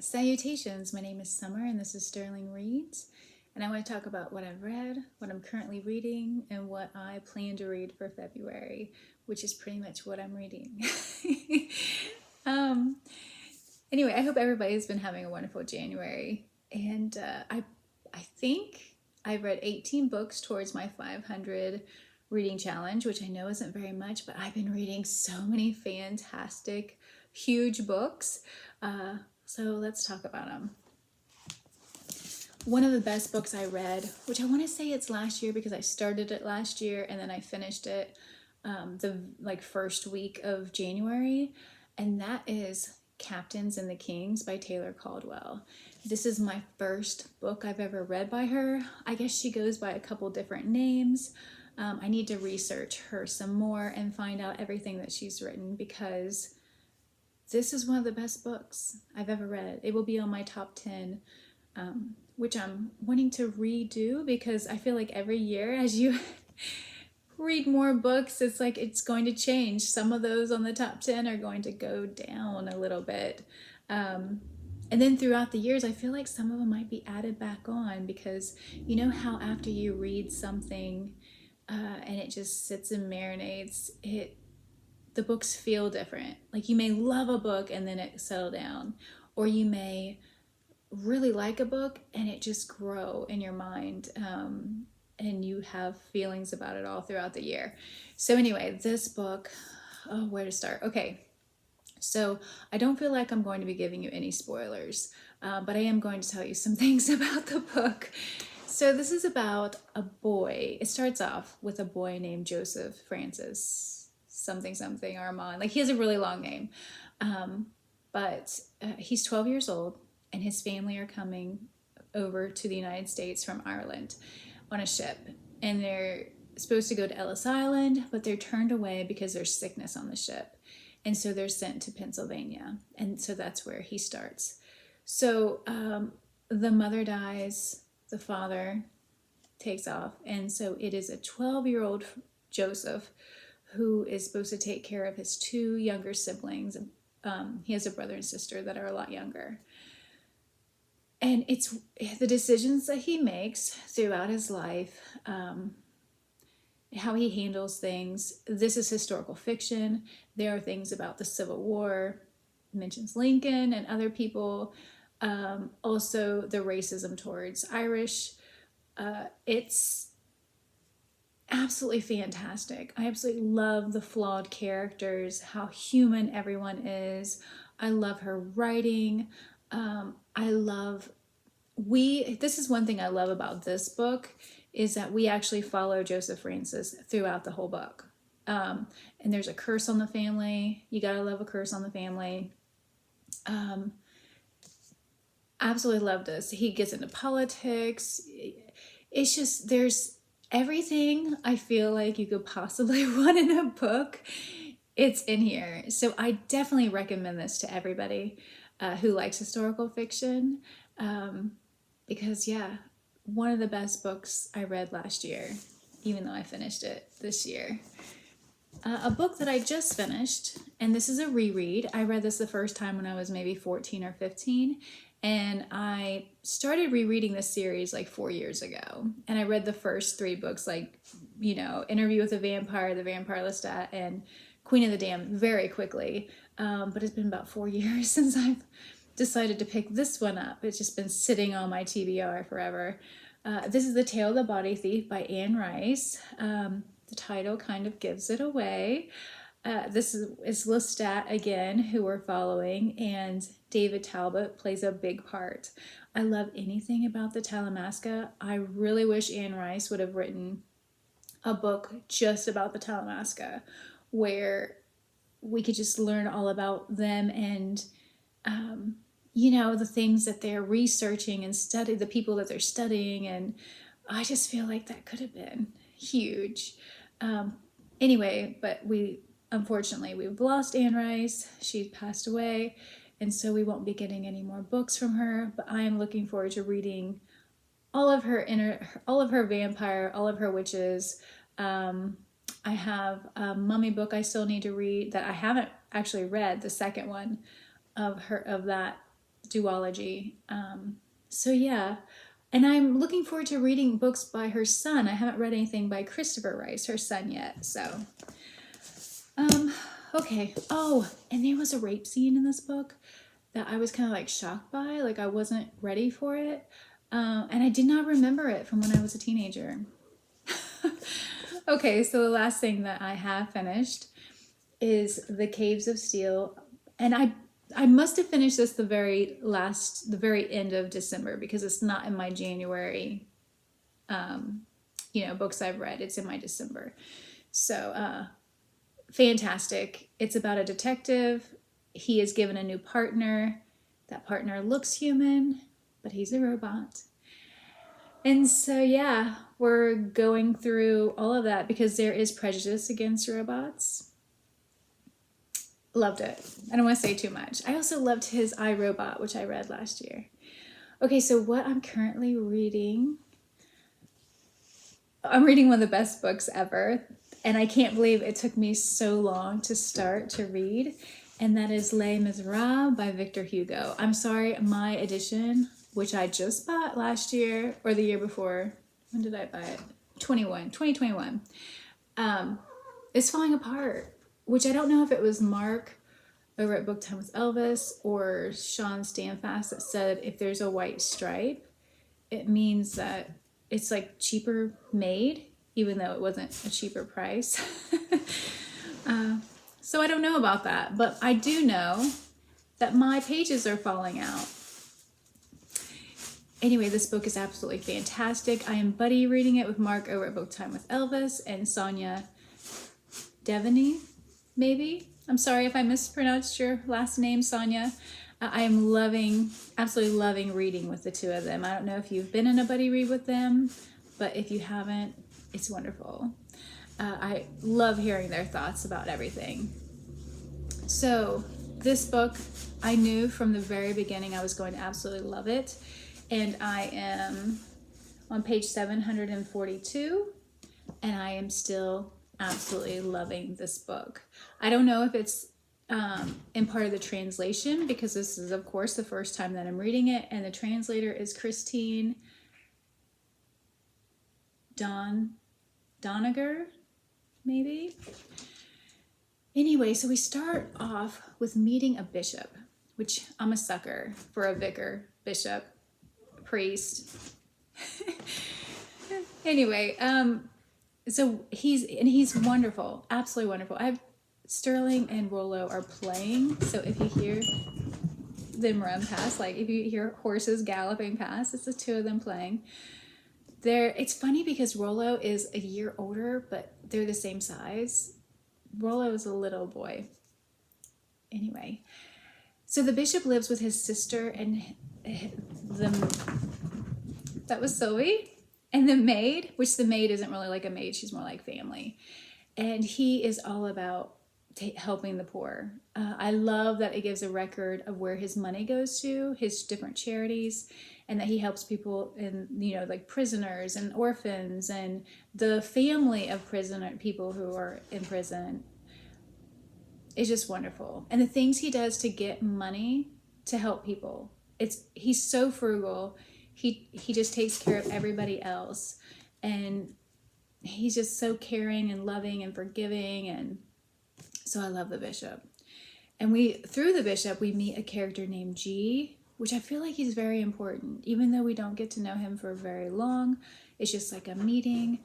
Salutations, my name is Summer and this is Sterling Reads, and I want to talk about what I've read, what I'm currently reading, and what I plan to read for February, which is pretty much what I'm reading. um, anyway, I hope everybody's been having a wonderful January, and I think I've read 18 books towards my 500 reading challenge, which I know isn't very much, but I've been reading so many fantastic, huge books. So let's talk about them. One of the best books I read, which I want to say it's last year because I started it last year and then I finished it the first week of January, and that is Captains and the Kings by Taylor Caldwell. This is my first book I've ever read by her. I guess she goes by a couple different names. I need to research her some more and find out everything that she's written because this is one of the best books I've ever read. It will be on my top 10, which I'm wanting to redo because I feel like every year as you read more books, it's like it's going to change. Some of those on the top 10 are going to go down a little bit. And then throughout the years, I feel like some of them might be added back on because you know how after you read something and it just sits and marinates, the books feel different. Like you may love a book and then it settle down, or you may really like a book and it just grow in your mind, and you have feelings about it all throughout the year. So anyway, this book, where to start? Okay, so I don't feel like I'm going to be giving you any spoilers, but I am going to tell you some things about the book. So this is about a boy. It starts off with a boy named Joseph Francis something Armand. Like he has a really long name. But he's 12 years old and his family are coming over to the United States from Ireland on a ship. And they're supposed to go to Ellis Island, but they're turned away because there's sickness on the ship. And so they're sent to Pennsylvania. And so that's where he starts. So the mother dies, the father takes off. And so it is a 12-year-old Joseph who is supposed to take care of his two younger siblings. He has a brother and sister that are a lot younger. And it's the decisions that he makes throughout his life, how he handles things. This is historical fiction. There are things about the Civil War, mentions Lincoln and other people. Also the racism towards Irish. It's absolutely fantastic. I absolutely love the flawed characters, how human everyone is. I love her writing. This is one thing I love about this book is that we actually follow Joseph Francis throughout the whole book. And there's a curse on the family. You gotta love a curse on the family. Absolutely love this. He gets into politics. It's just, there's everything I feel like you could possibly want in a book. It's in here. So I definitely recommend this to everybody who likes historical fiction. Because yeah, one of the best books I read last year, even though I finished it this year. A book that I just finished, and this is a reread. I read this the first time when I was maybe 14 or 15. And I started rereading this series like 4 years ago. And I read the first 3 books, Interview with the Vampire Lestat, and Queen of the Damned very quickly. But it's been about 4 years since I've decided to pick this one up. It's just been sitting on my TBR forever. This is The Tale of the Body Thief by Anne Rice. The title kind of gives it away. This is Lestat again, who we're following, and David Talbot plays a big part. I love anything about the Talamasca. I really wish Anne Rice would have written a book just about the Talamasca, where we could just learn all about them and, the things that they're researching and study, the people that they're studying. And I just feel like that could have been huge. Anyway, but unfortunately, we've lost Anne Rice. She passed away, and so we won't be getting any more books from her. But I am looking forward to reading all of her vampire, all of her witches. I have a mummy book I still need to read that I haven't actually read, the second one of that duology. So yeah, and I'm looking forward to reading books by her son. I haven't read anything by Christopher Rice, her son, yet. So, okay. Oh, and there was a rape scene in this book that I was kind of like shocked by. Like I wasn't ready for it. And I did not remember it from when I was a teenager. Okay, so the last thing that I have finished is The Caves of Steel. And I must have finished this the very end of December, because it's not in my January, books I've read. It's in my December. So, fantastic. It's about a detective. He is given a new partner. That partner looks human, but he's a robot. And so, yeah, we're going through all of that because there is prejudice against robots. Loved it. I don't want to say too much. I also loved his iRobot, which I read last year. Okay, so what I'm currently reading, I'm reading one of the best books ever, and I can't believe it took me so long to start to read, and that is Les Miserables by Victor Hugo. I'm sorry, my edition, which I just bought last year or the year before, when did I buy it? 2021, is falling apart, which I don't know if it was Mark over at Book Time with Elvis or Sean Stanfast that said if there's a white stripe, it means that it's like cheaper made, even though it wasn't a cheaper price. So I don't know about that, but I do know that my pages are falling out. Anyway, this book is absolutely fantastic. I am buddy reading it with Mark over at Book Time with Elvis and Sonja Devaney, maybe. I'm sorry if I mispronounced your last name, Sonja. I am absolutely loving reading with the two of them. I don't know if you've been in a buddy read with them, but if you haven't, it's wonderful. I love hearing their thoughts about everything. So this book, I knew from the very beginning I was going to absolutely love it. And I am on page 742, and I am still absolutely loving this book. I don't know if it's in part of the translation, because this is, of course, the first time that I'm reading it, and the translator is Christine Doniger, maybe? Anyway, so we start off with meeting a bishop, which I'm a sucker for a vicar, bishop, priest. Anyway, so he's wonderful, absolutely wonderful. Sterling and Rollo are playing, so if you hear them run past, like if you hear horses galloping past, it's the two of them playing. It's funny because Rollo is a year older, but they're the same size. Rollo is a little boy. Anyway, so the bishop lives with his sister and that was Sylvie, and the maid, which the maid isn't really like a maid, she's more like family. And he is all about helping the poor. I love that it gives a record of where his money goes to, his different charities, and that he helps people in, like prisoners and orphans and the family of people who are in prison. It's just wonderful. And the things he does to get money to help people. He's so frugal. He just takes care of everybody else. And he's just so caring and loving and forgiving. And so I love the bishop. And through the bishop, we meet a character named G, which I feel like he's very important. Even though we don't get to know him for very long, it's just like a meeting.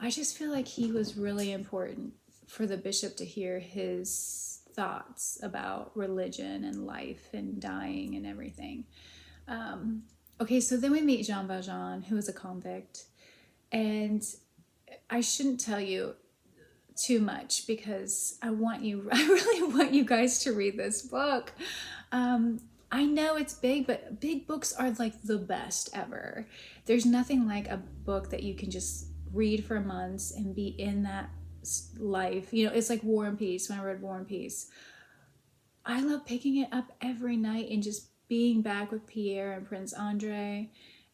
I just feel like he was really important for the bishop to hear his thoughts about religion and life and dying and everything. Okay, so then we meet Jean Valjean, who is a convict. And I shouldn't tell you too much because I really want you guys to read this book. I know it's big, but big books are like the best ever. There's nothing like a book that you can just read for months and be in that life. It's like War and Peace. When I read War and Peace, I love picking it up every night and just being back with Pierre and Prince Andre.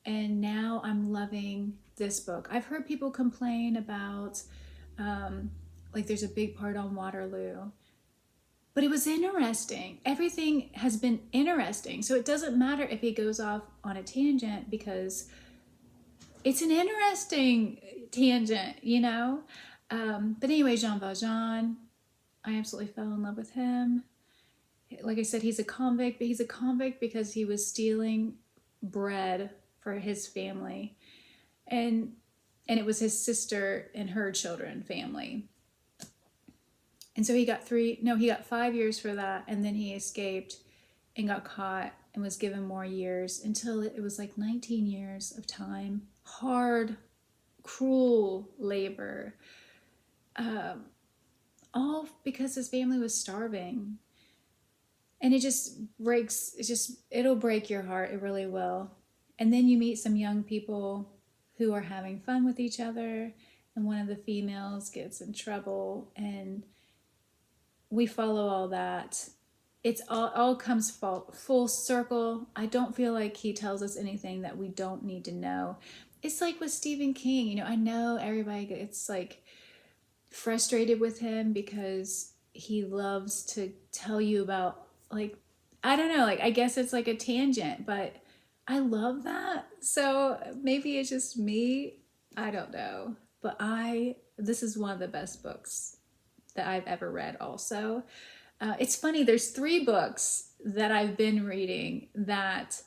And now I'm loving this book. I've heard people complain about like there's a big part on Waterloo. But it was interesting. Everything has been interesting. So it doesn't matter if he goes off on a tangent, because it's an interesting tangent, you know? But anyway, Jean Valjean, I absolutely fell in love with him. Like I said, he's a convict, but he's a convict because he was stealing bread for his family. And it was his sister and her children family. And so he got 5 years for that, and then he escaped and got caught and was given more years until it was like 19 years of time. Hard, cruel labor. All because his family was starving. And it'll break your heart. It really will. And then you meet some young people who are having fun with each other, and one of the females gets in trouble, and we follow all that. It's all comes full circle. I don't feel like he tells us anything that we don't need to know. It's like with Stephen King, you know, I know everybody gets like frustrated with him because he loves to tell you about, like, I don't know, like, I guess it's like a tangent, but I love that. So maybe it's just me. I don't know. But this is one of the best books that I've ever read also. It's funny, there's 3 books that I've been reading that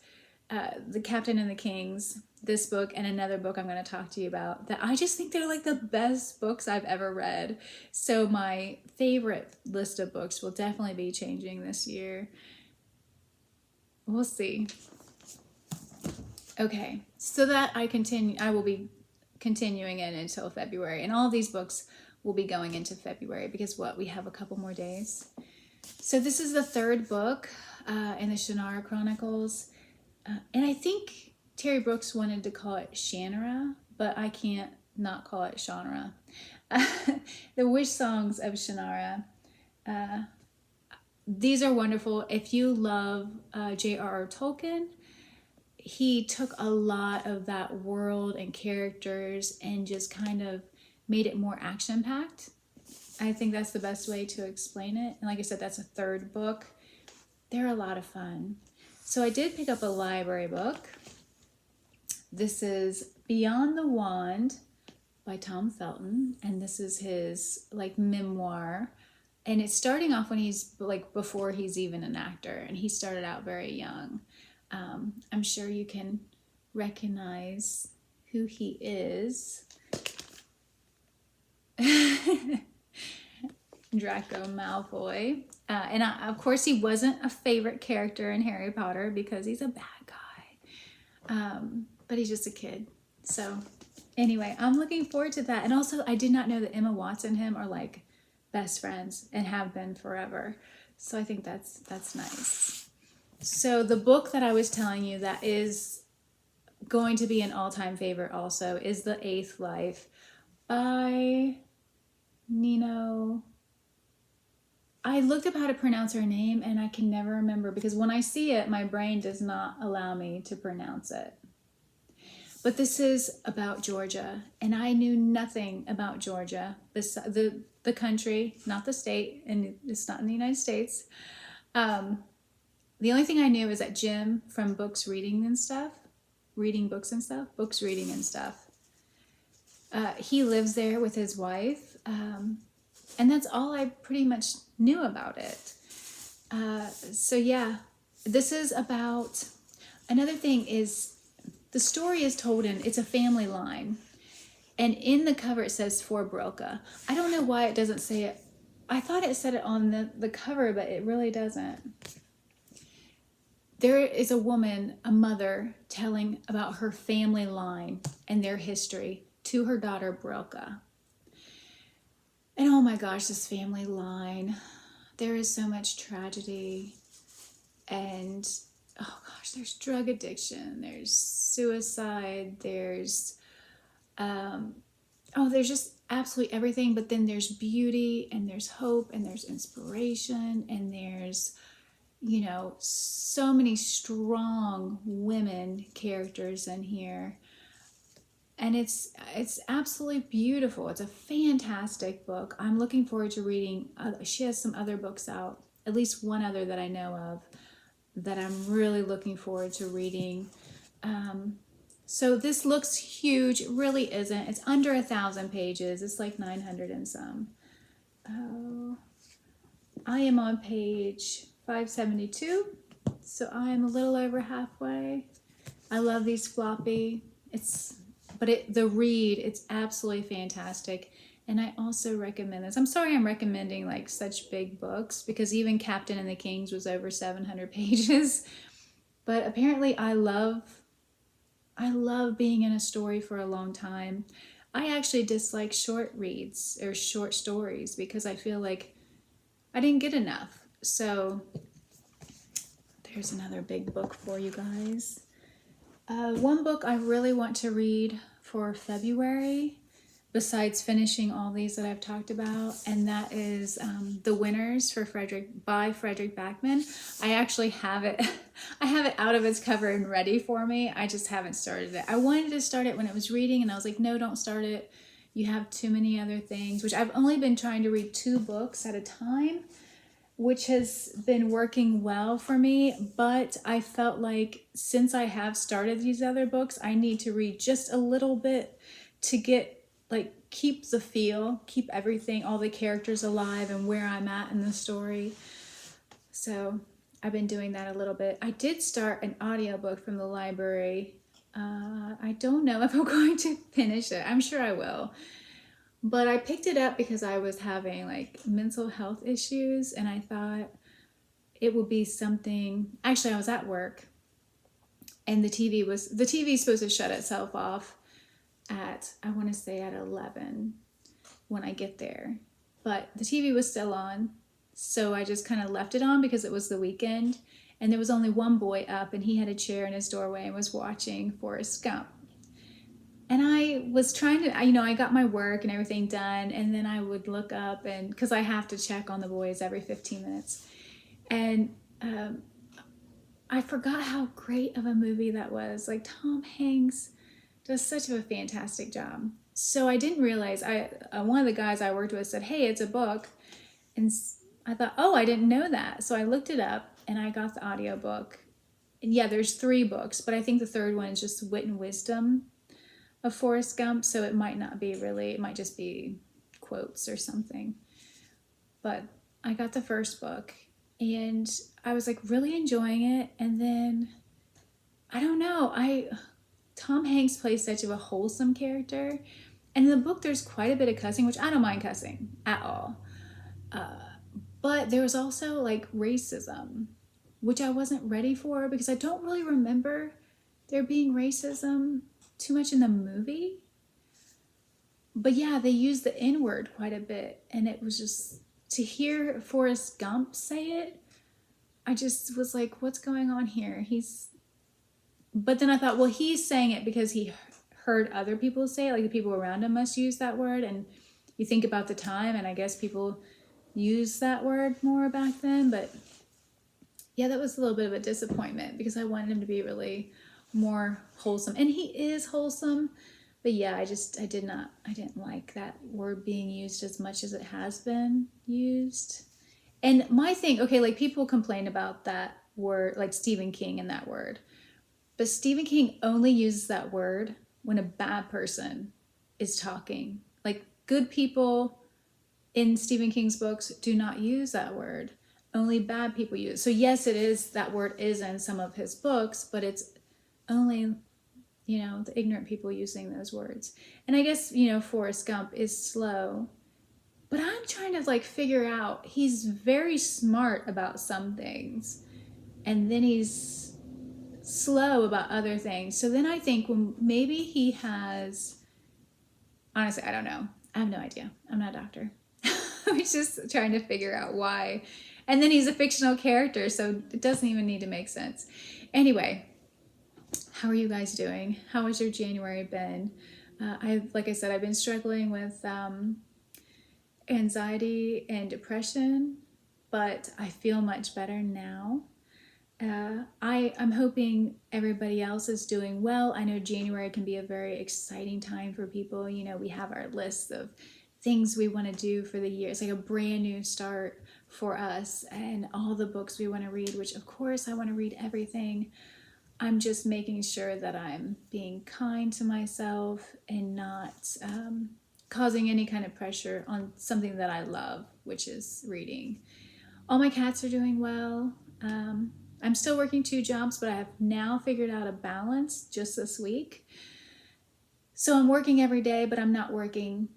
The Captain and the Kings, this book, and another book I'm going to talk to you about, that I just think they're like the best books I've ever read. So my favorite list of books will definitely be changing this year. We'll see. Okay, so that I will be continuing it until February, and all these books will be going into February because we have a couple more days. So this is the 3rd book in the Shannara Chronicles, and I think Terry Brooks wanted to call it Shannara, but I can't not call it Shannara. The Wish Songs of Shannara. These are wonderful. If you love J.R.R. Tolkien, he took a lot of that world and characters and just kind of made it more action-packed. I think that's the best way to explain it. And like I said, that's a 3rd book. They're a lot of fun. So I did pick up a library book. This is Beyond the Wand by Tom Felton. And this is his like memoir. And it's starting off when he's like before he's even an actor. And he started out very young. I'm sure you can recognize who he is. Draco Malfoy. And of course, he wasn't a favorite character in Harry Potter because he's a bad guy. But he's just a kid. So anyway, I'm looking forward to that. And also, I did not know that Emma Watson and him are like best friends and have been forever. So I think that's nice. So the book that I was telling you that is going to be an all-time favorite also is The Eighth Life by Nino. I looked up how to pronounce her name and I can never remember because when I see it, my brain does not allow me to pronounce it. But this is about Georgia, and I knew nothing about Georgia, the country, not the state, and it's not in the United States. The only thing I knew is that Jim from Books, Reading and Stuff, he lives there with his wife, and that's all I pretty much knew about it. So yeah, this is about, another thing is, the story is told it's a family line, and in the cover it says for Brilka. I don't know why it doesn't say it. I thought it said it on the cover, but it really doesn't. There is a woman, a mother, telling about her family line and their history to her daughter Brilka. And oh my gosh, this family line, there is so much tragedy, and oh gosh, there's drug addiction, there's suicide, there's there's just absolutely everything. But then there's beauty, and there's hope, and there's inspiration, and there's, you know, so many strong women characters in here. And it's absolutely beautiful. It's a fantastic book. I'm looking forward to reading. She has some other books out at least one other that I know of that I'm really looking forward to reading. So this looks huge. It really isn't. It's under 1,000 pages. It's like 900 and some. Oh, I am on page 572, so I am a little over halfway. I love these floppy. It's absolutely fantastic. And I also recommend this. I'm sorry I'm recommending like such big books, because even Captain and the Kings was over 700 pages. But apparently I love being in a story for a long time. I actually dislike short reads or short stories because I feel like I didn't get enough. So there's another big book for you guys. One book I really want to read for February, besides finishing all these that I've talked about, and that is The Winners by Frederick Backman. I actually have it. I have it out of its cover and ready for me. I just haven't started it. I wanted to start it when it was reading, and I was like, no, don't start it. You have too many other things, which I've only been trying to read 2 books at a time, which has been working well for me. But I felt like since I have started these other books, I need to read just a little bit to keep the feel, keep everything, all the characters alive and where I'm at in the story. So I've been doing that a little bit. I did start an audiobook from the library. I don't know if I'm going to finish it. I'm sure I will. But I picked it up because I was having like mental health issues, and I thought it would be something. Actually, I was at work and the TV is supposed to shut itself off at, I want to say at 11 when I get there. But the TV was still on, so I just kind of left it on because it was the weekend, and there was only one boy up, and he had a chair in his doorway and was watching Forrest Gump. And I was trying to, I got my work and everything done, and then I would look up, and because I have to check on the boys every 15 minutes. And I forgot how great of a movie that was. Like, Tom Hanks does such a fantastic job. So I didn't realize, one of the guys I worked with said, hey, it's a book. And I thought, oh, I didn't know that. So I looked it up and I got the audiobook. And yeah, there's 3 books, but I think the third one is just Wit and Wisdom of Forrest Gump. So it might not be really, it might just be quotes or something. But I got the first book and I was like really enjoying it. And then, I don't know, Tom Hanks plays such a wholesome character. And in the book, there's quite a bit of cussing, which I don't mind cussing at all. But there was also like racism, which I wasn't ready for because I don't really remember there being racism too much in the movie. But yeah, they used the N-word quite a bit. And it was just, to hear Forrest Gump say it, I just was like, what's going on here? But then I thought, well, he's saying it because he heard other people say it, like the people around him must use that word. And you think about the time, and I guess people use that word more back then. But yeah, that was a little bit of a disappointment because I wanted him to be really more wholesome. And he is wholesome. But yeah, I didn't like that word being used as much as it has been used. And my thing, okay, like people complain about that word, like Stephen King and that word. But Stephen King only uses that word when a bad person is talking. Like, good people in Stephen King's books do not use that word. Only bad people use it. So yes, that word is in some of his books, but it's only, the ignorant people using those words. And I guess, Forrest Gump is slow. But I'm trying to figure out, he's very smart about some things. And then he's slow about other things. So then I think, well, maybe he has, honestly, I don't know. I have no idea. I'm not a doctor. I'm just trying to figure out why. And then he's a fictional character, so it doesn't even need to make sense. Anyway, how are you guys doing? How has your January been? Like I said, I've been struggling with anxiety and depression, but I feel much better now. I'm hoping everybody else is doing well. I know January can be a very exciting time for people. We have our list of things we want to do for the year. It's like a brand new start for us and all the books we want to read, which of course I want to read everything. I'm just making sure that I'm being kind to myself and not causing any kind of pressure on something that I love, which is reading. All my cats are doing well. I'm still working 2 jobs, but I have now figured out a balance just this week. So I'm working every day, but I'm not working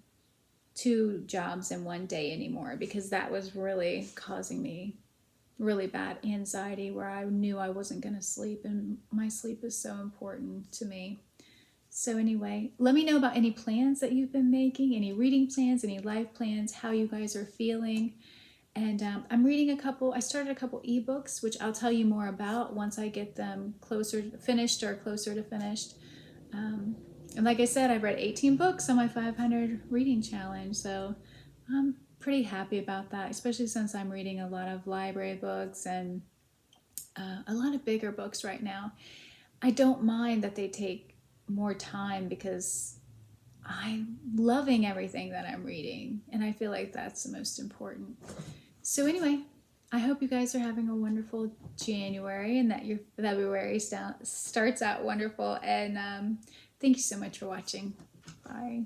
2 jobs in one day anymore, because that was really causing me really bad anxiety where I knew I wasn't going to sleep, and my sleep is so important to me. So anyway, let me know about any plans that you've been making, any reading plans, any life plans, how you guys are feeling. And I'm reading I started a couple ebooks, which I'll tell you more about once I get them finished or closer to finished. And like I said, I've read 18 books on my 500 reading challenge, so I'm pretty happy about that, especially since I'm reading a lot of library books and a lot of bigger books right now. I don't mind that they take more time because I'm loving everything that I'm reading, and I feel like that's the most important. So anyway, I hope you guys are having a wonderful January and that your February starts out wonderful. And thank you so much for watching. Bye.